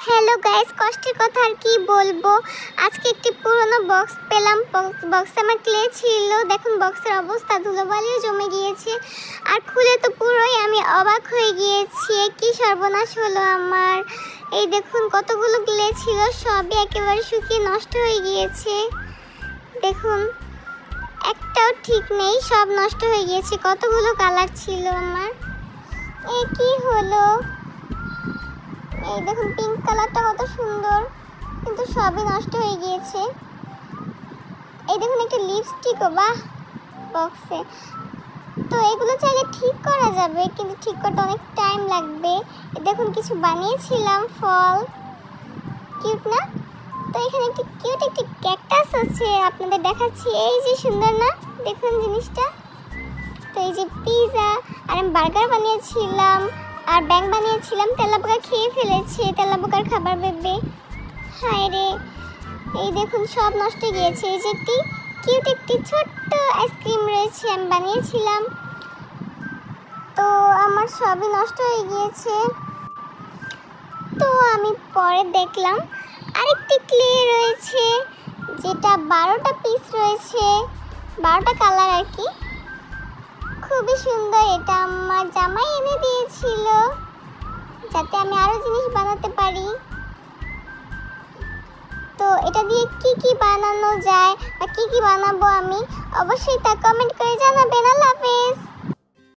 Hello guys, কষ্টের কথা আর কি বলবো। আজকে একটি পুরনো বক্স পেলাম। বক্সে আমার ক্লে ছিল। দেখুন বক্সের অবস্থা, ধুলোবালিও জমে গিয়েছে। আর খুলে তো পুরোই আমি অবাক হয়ে গিয়েছি, কি সর্বনাশ হলো আমার। এই দেখুন কতগুলো ক্লে ছিল, সবই একেবারে শুকিয়ে নষ্ট হয়ে গিয়েছে। দেখুন একটাও ঠিক নেই, সব নষ্ট হয়ে গিয়েছে। কতগুলো কালার ছিল আমার। এই কি হলো? এই দেখুন পিঙ্ক কালারটা কত সুন্দর, কিন্তু সবই নষ্ট হয়ে গিয়েছে। এই দেখুন একটা লিপস্টিকও, বাহ, বক্সে। তো এগুলো চাইলে ঠিক করা যাবে, কিন্তু ঠিক করতে অনেক টাইম লাগবে। দেখুন কিছু বানিয়েছিলাম ফল, কিউট না? তো এখানে একটি কিউট একটি ক্যাকটাস আছে, আপনাদের দেখাচ্ছি। এই যে সুন্দর না, দেখুন জিনিসটা। তো এই যে পিৎজা, আর আমি বার্গার বানিয়েছিলাম, আর ব্যাং বানিয়েছিলাম। তেলাপোকা খেয়ে ফেলেছে, তেলাপোকার খাবার ভেবে। হায় রে, এই দেখুন সব নষ্ট হয়ে গিয়েছে। এই যে একটি কিউট একটি ছোট্ট আইসক্রিম রয়েছে, আমি বানিয়েছিলাম। তো আমার সবই নষ্ট হয়ে গিয়েছে। তো আমি পরে দেখলাম আরেকটি ক্লে রয়েছে, যেটা 12টা পিস রয়েছে, 12টা কালার আর কি। খুবই সুন্দর। এটা আমার জামাই এনে দিয়েছিল, যাতে আমি আরো জিনিস বানাতে পারি। তো এটা দিয়ে কি কি বানানো যায় বা কি কি বানাবো আমি, অবশ্যই তা কমেন্ট করে জানাবেন। আল্লাহ হাফেজ।